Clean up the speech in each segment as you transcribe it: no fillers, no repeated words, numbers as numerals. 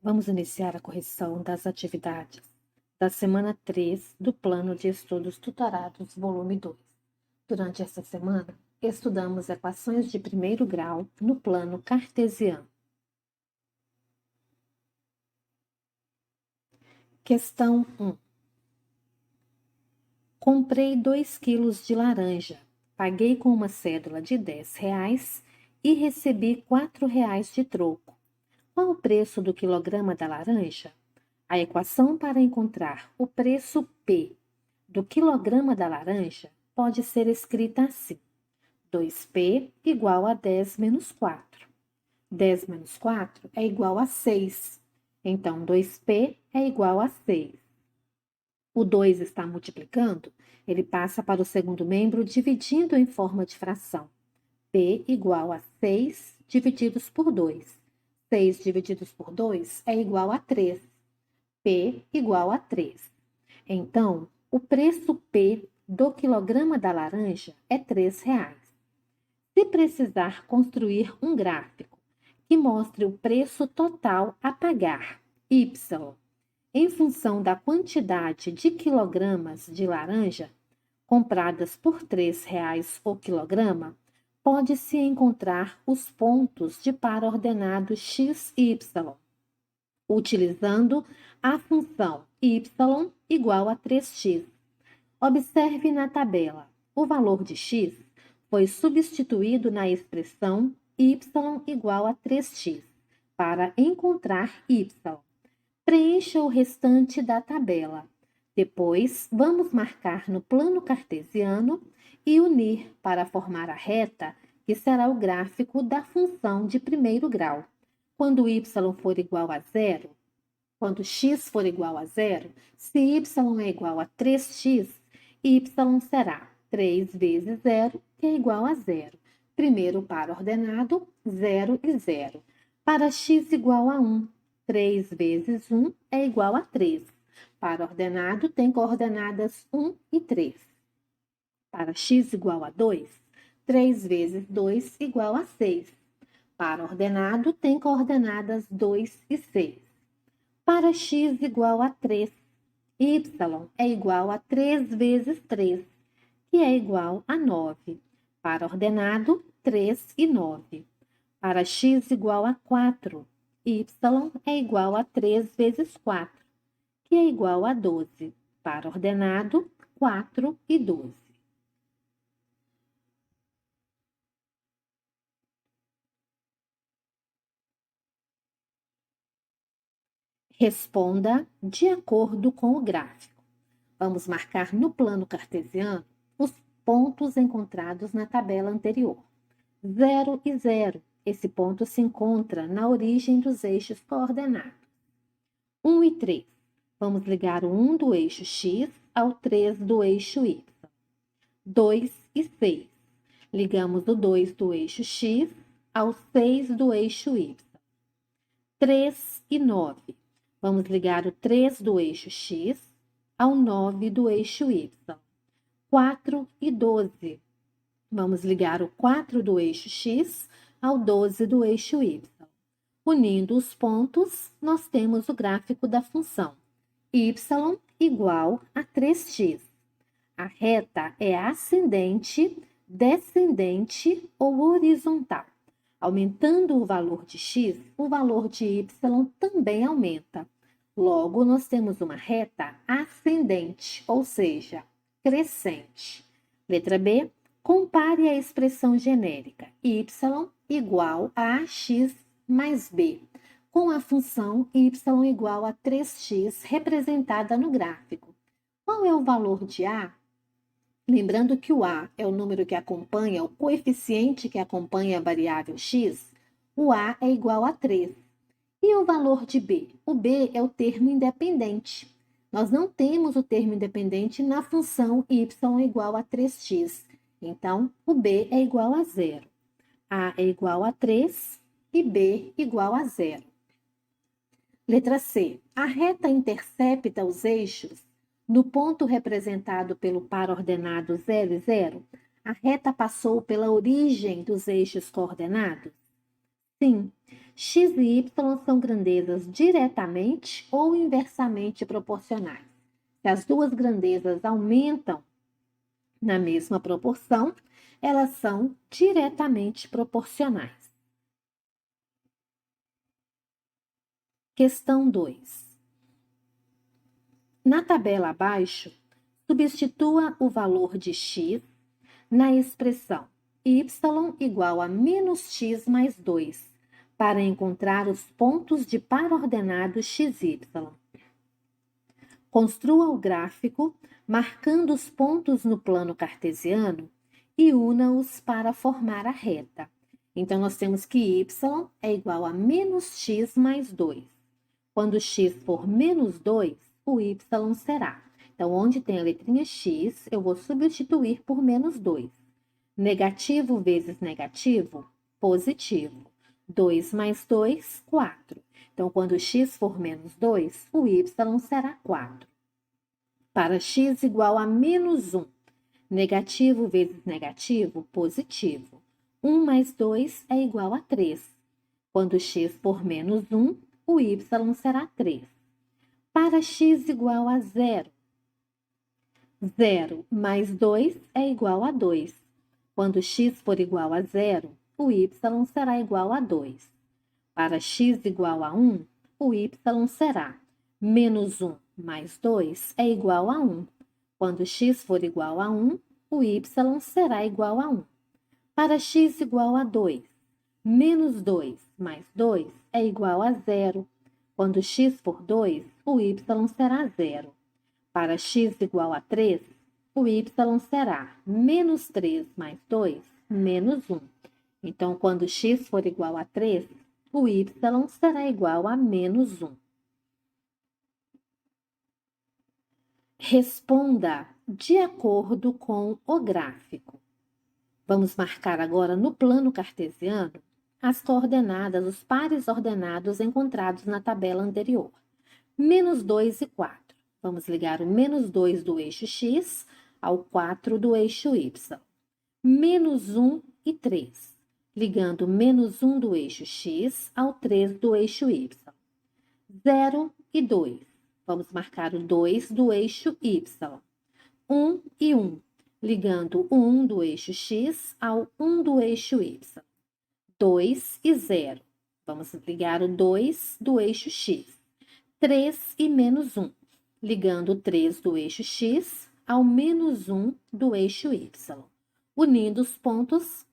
Vamos iniciar a correção das atividades da semana 3 do Plano de Estudos Tutorados, volume 2. Durante esta semana, estudamos equações de primeiro grau no plano cartesiano. Questão 1. Comprei 2 quilos de laranja, paguei com uma cédula de R$ 10 e recebi R$ 4 de troco. Qual o preço do quilograma da laranja? A equação para encontrar o preço P do quilograma da laranja pode ser escrita assim: 2P igual a 10 menos 4. 10 menos 4 é igual a 6. Então, 2P é igual a 6. O 2 está multiplicando, ele passa para o segundo membro dividindo em forma de fração. P igual a 6 divididos por 2. 6 divididos por 2 é igual a 3. P igual a 3. Então, o preço P do quilograma da laranja é R$ 3. Se precisar construir um gráfico que mostre o preço total a pagar, Y, em função da quantidade de quilogramas de laranja compradas por R$ 3 o quilograma, pode-se encontrar os pontos de par ordenado x e y, utilizando a função y igual a 3x. Observe na tabela, o valor de x foi substituído na expressão y igual a 3x para encontrar y. Preencha o restante da tabela. Depois, vamos marcar no plano cartesiano e unir para formar a reta, que será o gráfico da função de primeiro grau. Quando y for igual a zero, quando x for igual a zero, se y é igual a 3x, y será 3 vezes 0, que é igual a zero. Primeiro par ordenado, 0 e 0. Para x igual a 1, 3 vezes 1 é igual a 3. Par ordenado tem coordenadas 1 e 3. Para x igual a 2, 3 vezes 2 igual a 6. Par ordenado tem coordenadas 2 e 6. Para x igual a 3, y é igual a 3 vezes 3, que é igual a 9. Par ordenado, 3 e 9. Para x igual a 4, y é igual a 3 vezes 4, que é igual a 12. Par ordenado, 4 e 12. Responda de acordo com o gráfico. Vamos marcar no plano cartesiano os pontos encontrados na tabela anterior. 0 e 0. Esse ponto se encontra na origem dos eixos coordenados. 1 e 3. Vamos ligar o 1 do eixo x ao 3 do eixo y. 2 e 6. Ligamos o 2 do eixo x ao 6 do eixo y. 3 e 9. Vamos ligar o 3 do eixo x ao 9 do eixo y. 4 e 12. Vamos ligar o 4 do eixo x ao 12 do eixo y. Unindo os pontos, nós temos o gráfico da função y igual a 3x. A reta é ascendente, descendente ou horizontal. Aumentando o valor de x, o valor de y também aumenta. Logo, nós temos uma reta ascendente, ou seja, crescente. Letra B. Compare a expressão genérica y igual a ax mais b, com a função y igual a 3x representada no gráfico. Qual é o valor de a? Lembrando que o a é o número que acompanha, o coeficiente que acompanha a variável x, o a é igual a 3. E o valor de b? O b é o termo independente. Nós não temos o termo independente na função y igual a 3x. Então, o b é igual a 0. A é igual a 3 e b igual a 0. Letra C. A reta intercepta os eixos no ponto representado pelo par ordenado 0 e 0. A reta passou pela origem dos eixos coordenados? Sim, x e y são grandezas diretamente ou inversamente proporcionais. Se as duas grandezas aumentam na mesma proporção, elas são diretamente proporcionais. Questão 2. Na tabela abaixo, substitua o valor de x na expressão y igual a menos x mais 2 para encontrar os pontos de par ordenado xy. Construa o gráfico marcando os pontos no plano cartesiano e una-os para formar a reta. Então, nós temos que y é igual a menos x mais 2. Quando x for menos 2, o y será. Então, onde tem a letrinha x, eu vou substituir por menos 2. Negativo vezes negativo, positivo. 2 mais 2, 4. Então, quando x for menos 2, o y será 4. Para x igual a menos 1, negativo vezes negativo, positivo. 1 mais 2 é igual a 3. Quando x for menos 1, o y será 3. Para x igual a 0, 0 mais 2 é igual a 2. Quando x for igual a 0, o y será igual a 2. Para x igual a 1, o y será menos 1 mais 2 é igual a 1. Quando x for igual a 1, o y será igual a 1. Para x igual a 2, menos 2 mais 2 é igual a 0. Quando x for 2, o y será 0. Para x igual a 3, o y será menos 3 mais 2, menos 1. Então, quando x for igual a 3, o y será igual a menos 1. Responda de acordo com o gráfico. Vamos marcar agora no plano cartesiano as coordenadas, os pares ordenados encontrados na tabela anterior. Menos 2 e 4. Vamos ligar o menos 2 do eixo x ao 4 do eixo y. Menos 1 e 3. Ligando menos 1 do eixo x ao 3 do eixo y. 0 e 2. Vamos marcar o 2 do eixo y. 1 e 1. Ligando o 1 do eixo x ao 1 do eixo y. 2 e 0. Vamos ligar o 2 do eixo x. 3 e menos 1. Ligando o 3 do eixo x ao menos 1 do eixo y. Unindo os pontos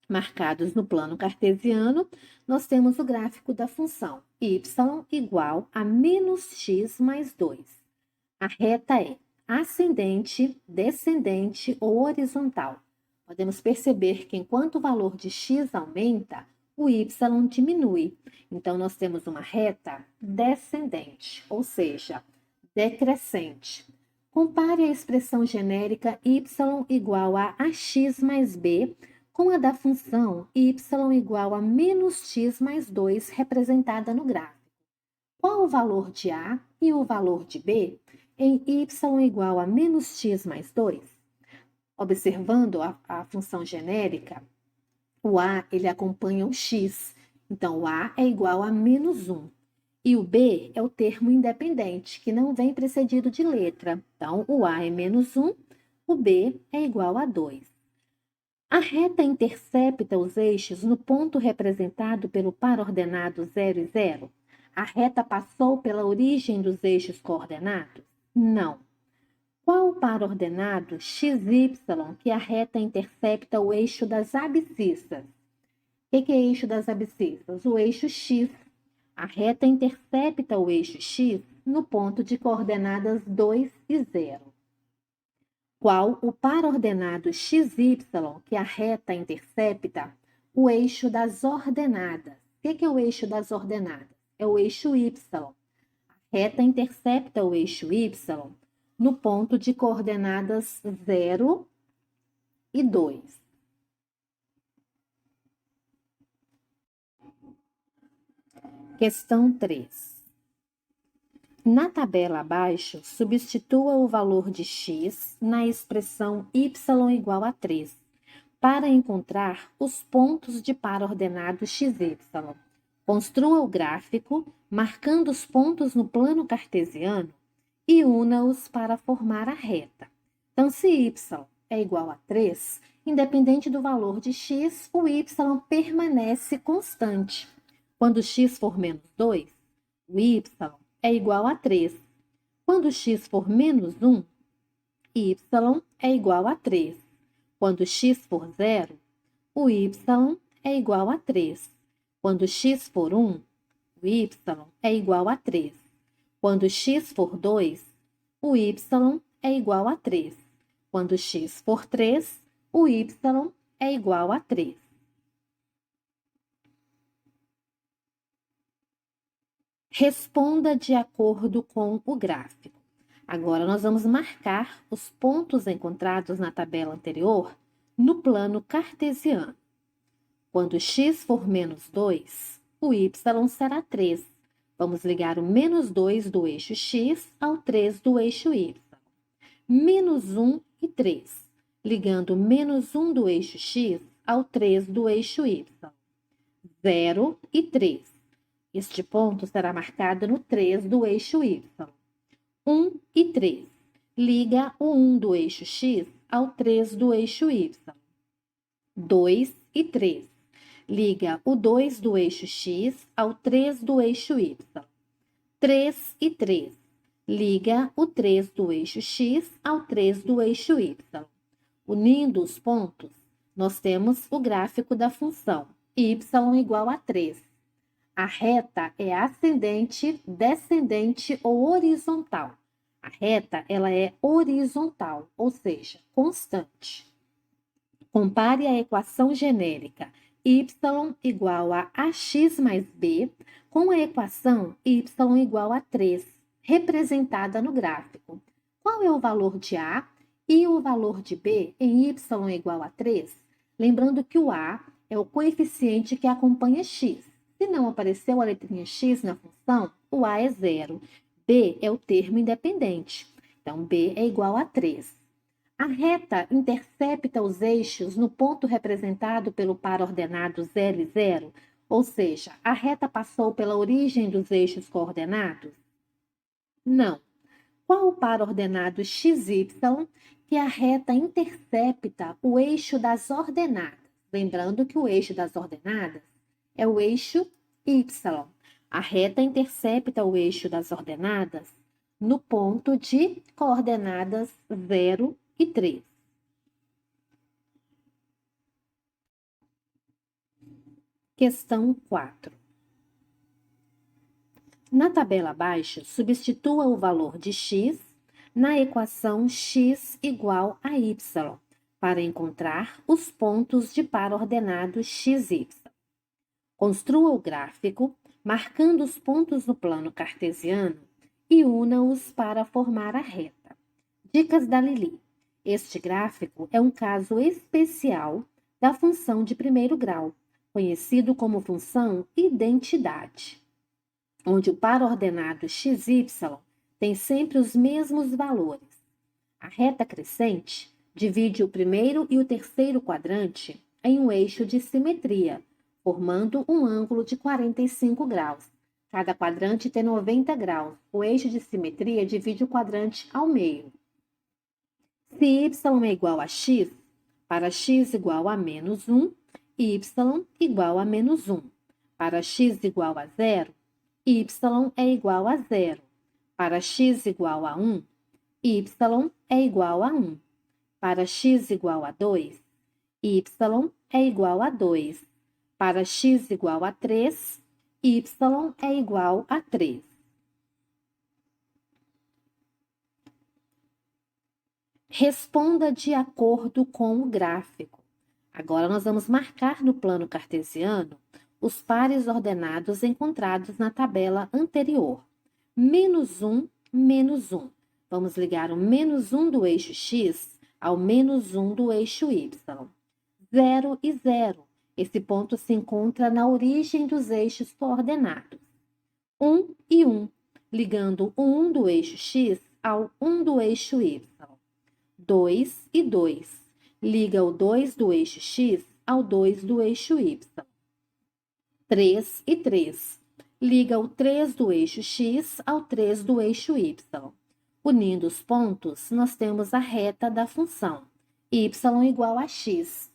marcados no plano cartesiano, nós temos o gráfico da função y igual a menos x mais 2. A reta é ascendente, descendente ou horizontal. Podemos perceber que enquanto o valor de x aumenta, o y diminui. Então, nós temos uma reta descendente, ou seja, decrescente. Compare a expressão genérica y igual a ax mais b com a da função y igual a menos x mais 2 representada no gráfico. Qual o valor de a e o valor de b em y igual a menos x mais 2? Observando a função genérica, o a ele acompanha o x, então o a é igual a menos 1. E o b é o termo independente, que não vem precedido de letra. Então, o a é menos 1, o b é igual a 2. A reta intercepta os eixos no ponto representado pelo par ordenado 0 e 0? A reta passou pela origem dos eixos coordenados? Não. Qual o par ordenado XY que a reta intercepta o eixo das abscissas? O que é eixo das abscissas? O eixo X. A reta intercepta o eixo X no ponto de coordenadas 2 e 0. Qual o par ordenado XY que a reta intercepta o eixo das ordenadas? O que é o eixo das ordenadas? É o eixo Y. A reta intercepta o eixo Y no ponto de coordenadas 0 e 2. Questão 3. Na tabela abaixo, substitua o valor de x na expressão y igual a 3. para encontrar os pontos de par ordenado XY. Construa o gráfico, marcando os pontos no plano cartesiano e una-os para formar a reta. Então, se y é igual a 3, independente do valor de x, o y permanece constante. Quando x for menos 2, o y é igual a 3. Quando x for menos 1, y é igual a 3. Quando x for 0, o y é igual a 3. Quando x for 1, o y é igual a 3. Quando x for 2, o y é igual a 3. Quando x for 3, o y é igual a 3. Responda de acordo com o gráfico. Agora, nós vamos marcar os pontos encontrados na tabela anterior no plano cartesiano. Quando x for menos 2, o y será 3. Vamos ligar o menos 2 do eixo x ao 3 do eixo y. Menos 1 e 3, ligando menos 1 do eixo x ao 3 do eixo y. 0 e 3. Este ponto será marcado no 3 do eixo y. 1 e 3. Liga o 1 do eixo x ao 3 do eixo y. 2 e 3. Liga o 2 do eixo x ao 3 do eixo y. 3 e 3. Liga o 3 do eixo x ao 3 do eixo y. Unindo os pontos, nós temos o gráfico da função y igual a 3. A reta é ascendente, descendente ou horizontal. A reta ela é horizontal, ou seja, constante. Compare a equação genérica y igual a ax mais b com a equação y igual a 3, representada no gráfico. Qual é o valor de a e o valor de b em y igual a 3? Lembrando que o a é o coeficiente que acompanha x. Se não apareceu a letrinha x na função, o a é 0. B é o termo independente. Então, b é igual a 3. A reta intercepta os eixos no ponto representado pelo par ordenado 0 e 0, ou seja, a reta passou pela origem dos eixos coordenados? Não. Qual o par ordenado XY que a reta intercepta o eixo das ordenadas? Lembrando que o eixo das ordenadas é o eixo Y. A reta intercepta o eixo das ordenadas no ponto de coordenadas 0 e 3. Questão 4. Na tabela abaixo, substitua o valor de x na equação x igual a y, para encontrar os pontos de par ordenado xy. Construa o gráfico, marcando os pontos no plano cartesiano e una-os para formar a reta. Dicas da Lili. Este gráfico é um caso especial da função de primeiro grau, conhecido como função identidade, onde o par ordenado xy tem sempre os mesmos valores. A reta crescente divide o primeiro e o terceiro quadrante em um eixo de simetria, formando um ângulo de 45 graus. Cada quadrante tem 90 graus. O eixo de simetria divide o quadrante ao meio. Se y é igual a x, para x igual a menos 1, y igual a menos 1. Para x igual a 0, y é igual a 0. Para x igual a 1, y é igual a 1. Para x igual a 2, y é igual a 2. Para x igual a 3, y é igual a 3. Responda de acordo com o gráfico. Agora, nós vamos marcar no plano cartesiano os pares ordenados encontrados na tabela anterior. Menos 1, menos 1. Vamos ligar o menos 1 do eixo x ao menos 1 do eixo y. 0 e 0. Esse ponto se encontra na origem dos eixos coordenados. 1 e 1, ligando o 1 do eixo x ao 1 do eixo y. 2 e 2, liga o 2 do eixo x ao 2 do eixo y. 3 e 3. Liga o 3 do eixo x ao 3 do eixo y. Unindo os pontos, nós temos a reta da função y igual a x.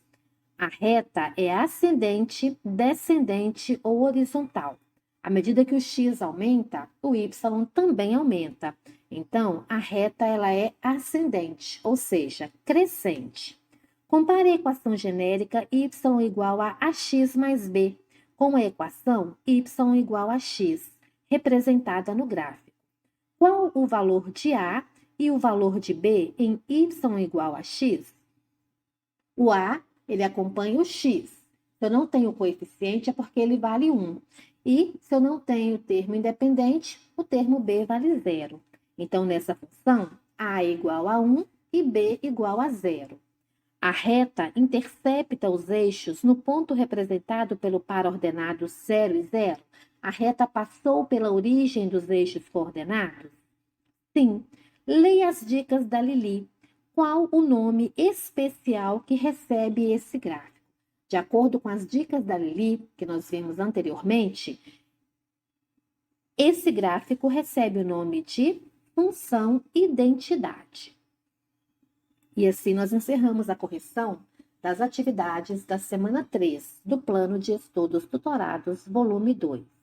A reta é ascendente, descendente ou horizontal. À medida que o x aumenta, o y também aumenta. Então, a reta ela é ascendente, ou seja, crescente. Compare a equação genérica y igual a ax mais b com a equação y igual a x, representada no gráfico. Qual o valor de A e o valor de B em y igual a x? O A, ele acompanha o x. Se eu não tenho coeficiente, é porque ele vale 1. E se eu não tenho termo independente, o termo B vale 0. Então, nessa função, A é igual a 1 e B igual a 0. A reta intercepta os eixos no ponto representado pelo par ordenado 0 e 0. A reta passou pela origem dos eixos coordenados? Sim. Leia as dicas da Lili. Qual o nome especial que recebe esse gráfico? De acordo com as dicas da Lili, que nós vimos anteriormente, esse gráfico recebe o nome de função identidade. E assim nós encerramos a correção das atividades da semana 3 do Plano de Estudos Tutorados, volume 2.